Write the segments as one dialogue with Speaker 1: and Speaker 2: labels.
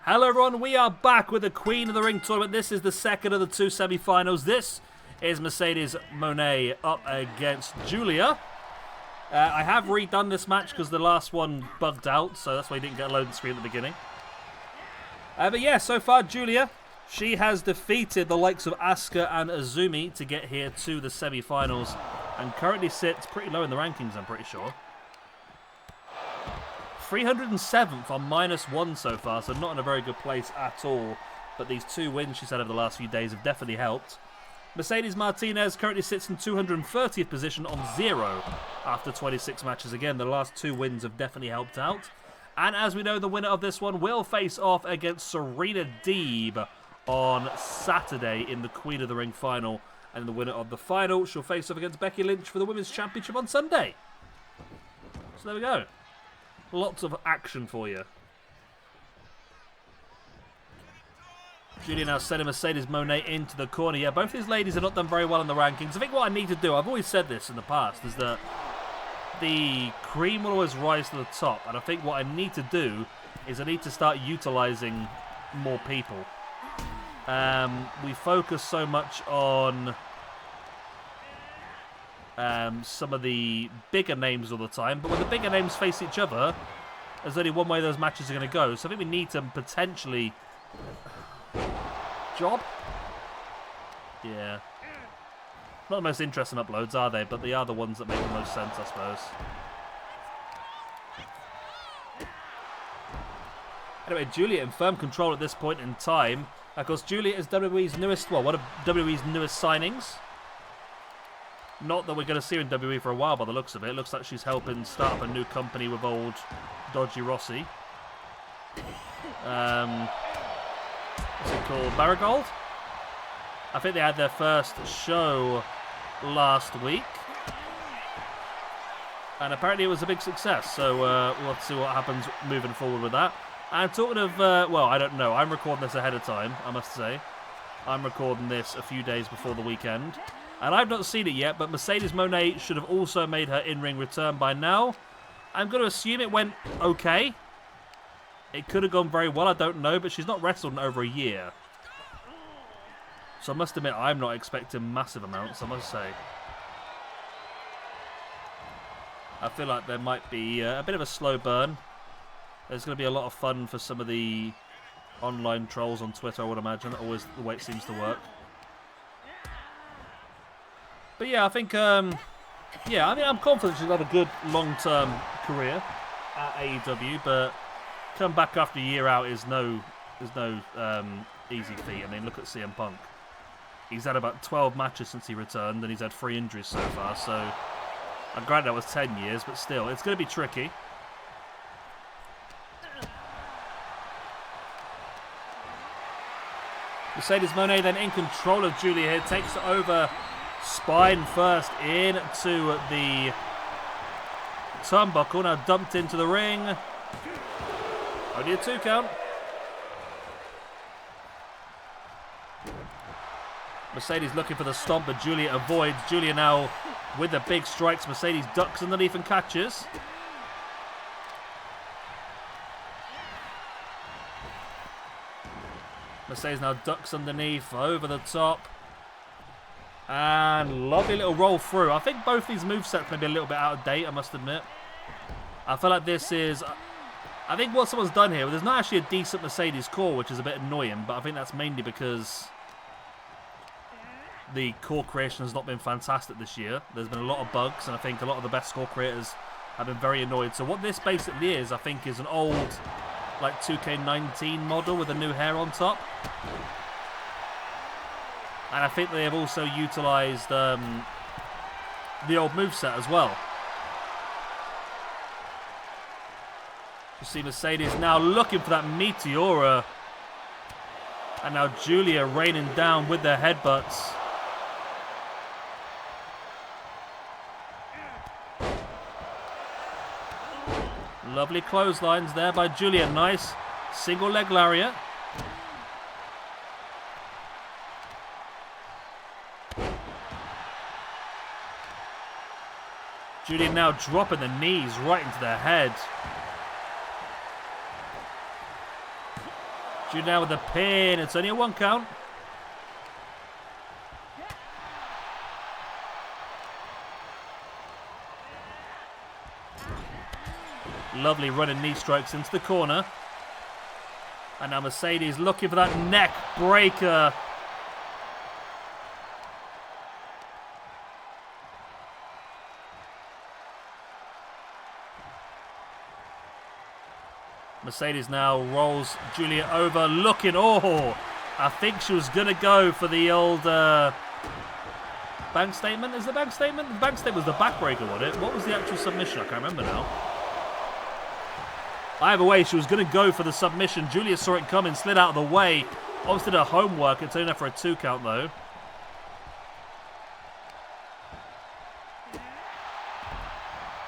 Speaker 1: Hello everyone, we are back with the Queen of the Ring tournament. This is the second of the two semi-finals. This is Mercedes Mone up against Giulia. I have redone this match because the last one bugged out, so that's why you didn't get a loading screen at the beginning. But yeah, so far Giulia, she has defeated the likes of Asuka and Azumi to get here to the semi-finals and currently sits pretty low in the rankings, I'm pretty sure. 307th on -1 so far, so not in a very good place at all. But these two wins she's had over the last few days have definitely helped. Mercedes Martinez currently sits in 230th position on 0 after 26 matches. Again, the last two wins have definitely helped out. And as we know, the winner of this one will face off against Serena Deeb on Saturday in the Queen of the Ring final. And the winner of the final she'll face off against Becky Lynch for the Women's Championship on Sunday. So there we go. Lots of action for you. Giulia now sending Mercedes Mone into the corner. Yeah, both these ladies have not done very well in the rankings. I think what I need to do, I've always said this in the past, is that the cream will always rise to the top. And I think what I need to do is I need to start utilising more people. We focus so much on some of the bigger names all the time, but when the bigger names face each other, there's only one way those matches are going to go. So I think we need to potentially... Job? Yeah. Not the most interesting uploads, are they? But they are the ones that make the most sense, I suppose. Anyway, Giulia in firm control at this point in time. Of course, Giulia is WWE's newest, well, one of WWE's newest signings. Not that we're going to see her in WWE for a while by the looks of it. It looks like she's helping start up a new company with old Dodgy Rossi. What's it called? Marigold? I think they had their first show last week. And apparently it was a big success. So we'll have to see what happens moving forward with that. And talking of, well, I don't know. I'm recording this ahead of time, I must say. I'm recording this a few days before the weekend. And I've not seen it yet, but Mercedes Mone should have also made her in-ring return by now. I'm going to assume it went okay. It could have gone very well, I don't know, but she's not wrestled in over a year. So I must admit, I'm not expecting massive amounts, I must say. I feel like there might be a bit of a slow burn. There's going to be a lot of fun for some of the online trolls on Twitter, I would imagine. Always the way it seems to work. But yeah, I think, yeah, I mean, I'm confident she'll have a good long-term career at AEW, but come back after a year out is no easy feat. I mean, look at CM Punk. He's had about 12 matches since he returned, and he's had 3 injuries so far, so I'm glad that was 10 years, but still, it's going to be tricky. Mercedes Mone then in control of Giulia here, takes it over spine first into the turnbuckle, now dumped into the ring. Only a 2 count. Mercedes looking for the stomp, but Giulia avoids. Giulia now with the big strikes. Mercedes ducks underneath and catches. Mercedes now ducks underneath, over the top. And lovely little roll through. I think both these movesets may be a little bit out of date, I must admit. I feel like this is... I think what someone's done here, there's not actually a decent Mercedes core, which is a bit annoying, but I think that's mainly because the core creation has not been fantastic this year. There's been a lot of bugs, and I think a lot of the best core creators have been very annoyed. So what this basically is, I think, is an old, like, 2K19 model with a new hair on top. And I think they have also utilised the old moveset as well. You see Mercedes now looking for that Meteora. And now Giulia raining down with their headbutts. Lovely clotheslines there by Giulia. Nice single leg lariat. Giulia now dropping the knees right into their head. Giulia now with the pin. It's only a 1 count. Lovely running knee strikes into the corner. And now Mercedes looking for that neck breaker. Mercedes now rolls Giulia over, looking. Oh, I think she was going to go for the old bank statement. Is the bank statement? The bank statement was the backbreaker, wasn't it? What was the actual submission? I can't remember now. Either way, she was going to go for the submission. Giulia saw it coming, slid out of the way. Obviously did her homework. It's only enough for a 2 count, though.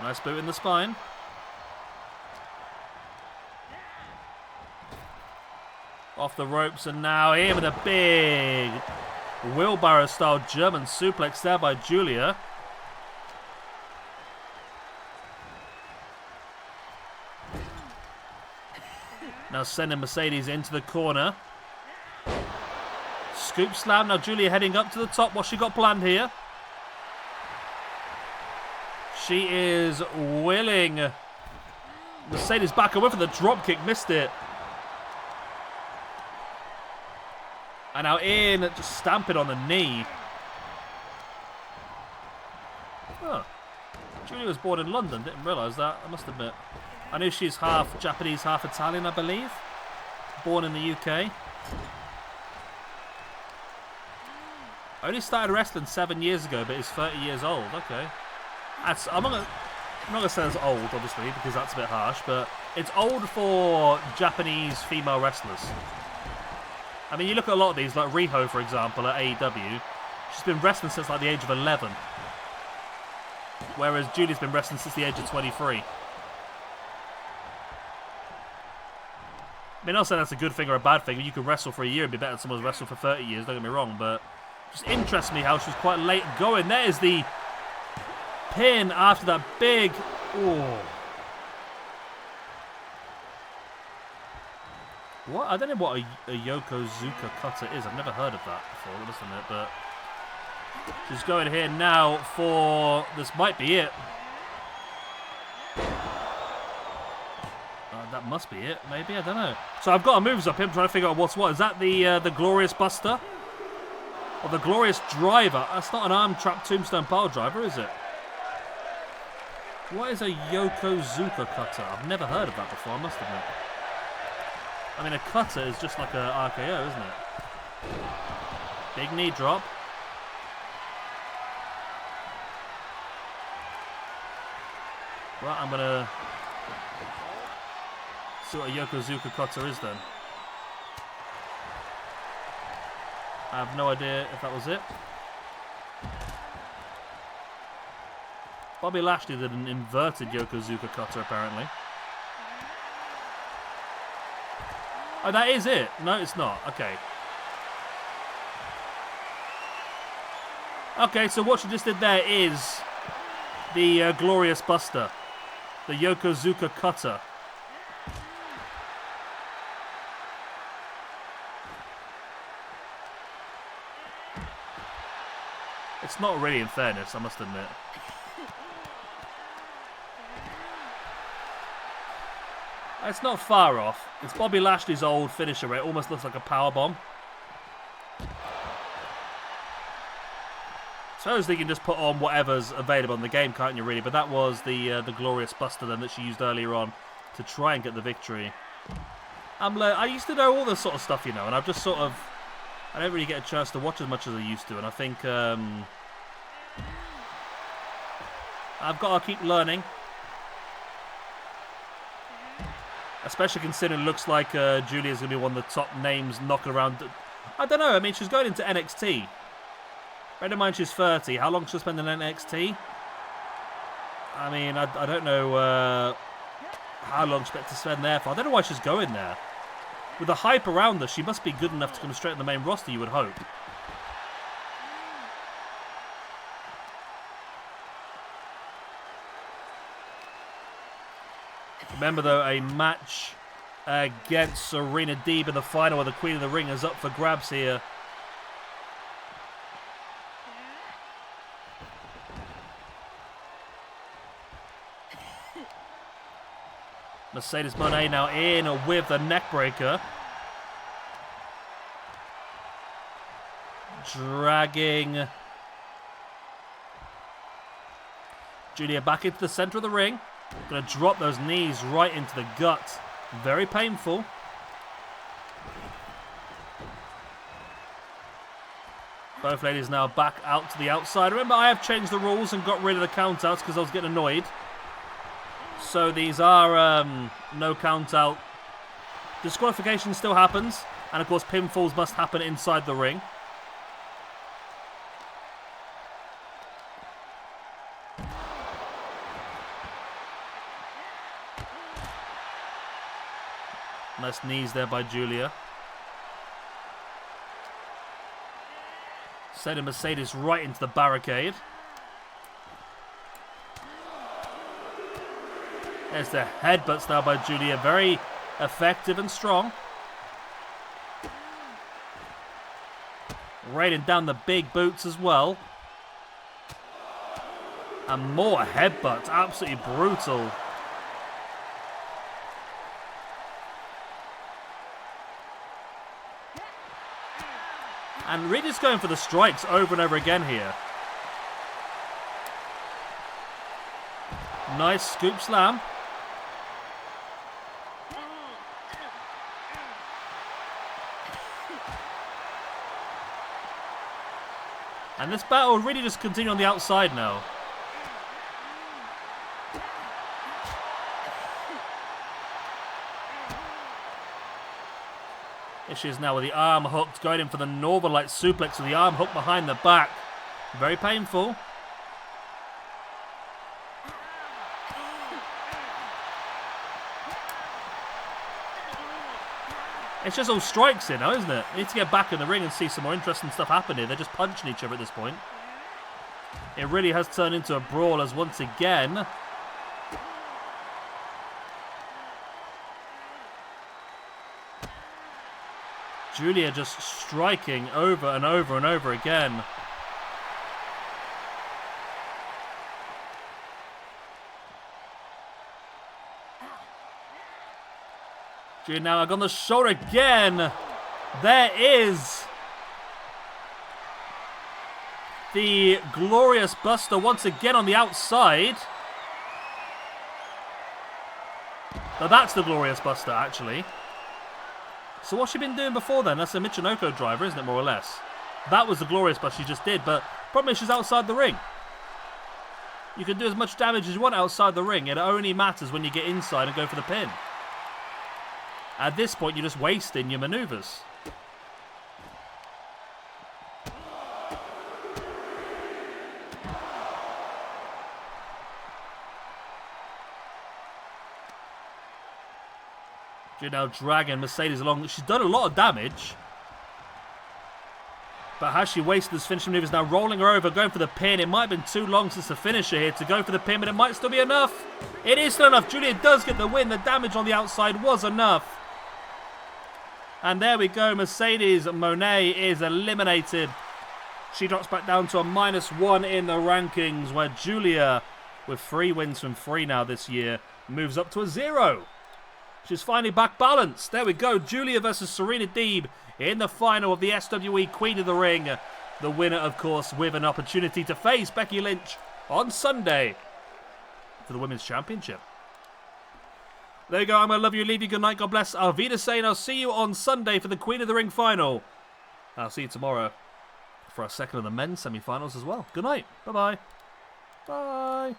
Speaker 1: Nice boot in the spine. Off the ropes, and now in with a big wheelbarrow-style German suplex there by Giulia. Now sending Mercedes into the corner. Scoop slam. Now Giulia heading up to the top. What's she got planned here? She is willing. Mercedes back away from the drop kick. Missed it. And now in, just stamping on the knee. Oh. Giulia was born in London. Didn't realise that, I must admit. I knew she's half Japanese, half Italian, I believe. Born in the UK. Only started wrestling 7 years ago, but is 30 years old. Okay. I'm not gonna say it's old, obviously, because that's a bit harsh, but it's old for Japanese female wrestlers. I mean, you look at a lot of these, like Riho, for example, at AEW. She's been wrestling since like the age of 11. Whereas Giulia's been wrestling since the age of 23. I mean, I'll say that's a good thing or a bad thing. You can wrestle for a year and be better than someone who's wrestled for 30 years, don't get me wrong, but it just interests me how she was quite late going. There is the pin after that big... Oh. What? I don't know what a Yokozuka cutter is. I've never heard of that before, I must admit, but she's going here now for... This might be it. That must be it, maybe. I don't know. So I've got her moves up here. I'm trying to figure out what's what. Is that the Glorious Buster? Or the Glorious Driver? That's not an arm trap tombstone pile driver, is it? What is a Yokozuka cutter? I've never heard of that before, I must admit. I mean, a cutter is just like a RKO, isn't it? Big knee drop. Right, I'm going to see what a Yokozuka cutter is then. I have no idea if that was it. Bobby Lashley did an inverted Yokozuka cutter, apparently. Oh, that is it. No, it's not. Okay. Okay, so what she just did there is the Glorious Buster. The Yokozuka cutter. It's not really, in fairness, I must admit. It's not far off. It's Bobby Lashley's old finisher where it almost looks like a powerbomb. Suppose you can just put on whatever's available in the game, can't you, really? But that was the Glorious Buster then that she used earlier on to try and get the victory. I used to know all this sort of stuff, you know, and I've just sort of... I don't really get a chance to watch as much as I used to, and I think I've got to keep learning. Especially considering it looks like Giulia's going to be one of the top names knocking around. I don't know, I mean, she's going into NXT. Bear in mind she's 30. How long she'll spend in NXT? I mean, I don't know how long she's expected to spend there for. I don't know why she's going there. With the hype around her, she must be good enough to come straight in the main roster, you would hope. Remember, though, a match against Serena Deeb in the final, where the Queen of the Ring is up for grabs here. Mercedes Mone now in with the neckbreaker. Dragging Giulia back into the center of the ring. Going to drop those knees right into the gut. Very painful. Both ladies now back out to the outside. Remember, I have changed the rules and got rid of the countouts because I was getting annoyed. So these are no count out. Disqualification still happens. And of course, pinfalls must happen inside the ring. Nice knees there by Giulia. Sending Mercedes right into the barricade. There's the headbutts now by Giulia. Very effective and strong. Raining down the big boots as well. And more headbutts. Absolutely brutal. And really just going for the strikes over and over again here. Nice scoop slam. And this battle will really just continue on the outside now. Here she is now with the arm hooked, going in for the Northern Light suplex with the arm hooked behind the back. Very painful. It's just all strikes here now, isn't it? We need to get back in the ring and see some more interesting stuff happen here. They're just punching each other at this point. It really has turned into a brawl as once again... Giulia just striking over and over and over again. Giulia now on the shoulder again. There is the Glorious Buster once again on the outside. Now that's the Glorious Buster, actually. So what's she been doing before then? That's a Michinoku driver, isn't it, more or less? That was the Glorious Buster she just did, but problem is she's outside the ring. You can do as much damage as you want outside the ring. It only matters when you get inside and go for the pin. At this point, you're just wasting your maneuvers. You're now dragging Mercedes along. She's done a lot of damage. But has she wasted this finishing maneuvers? Now rolling her over, going for the pin. It might have been too long since the finisher here to go for the pin, but it might still be enough. It is still enough. Giulia does get the win. The damage on the outside was enough. And there we go. Mercedes Mone is eliminated. She drops back down to a -1 in the rankings, where Giulia, with 3 wins from 3 now this year, moves up to a 0. She's finally back balanced. There we go. Giulia versus Serena Deeb in the final of the SWE Queen of the Ring. The winner, of course, with an opportunity to face Becky Lynch on Sunday for the Women's Championship. There you go. I'm going to love you, leave you. Good night. God bless. Auf Wiedersehen. I'll see you on Sunday for the Queen of the Ring final. I'll see you tomorrow for our second of the men's semi-finals as well. Good night. Bye-bye. Bye.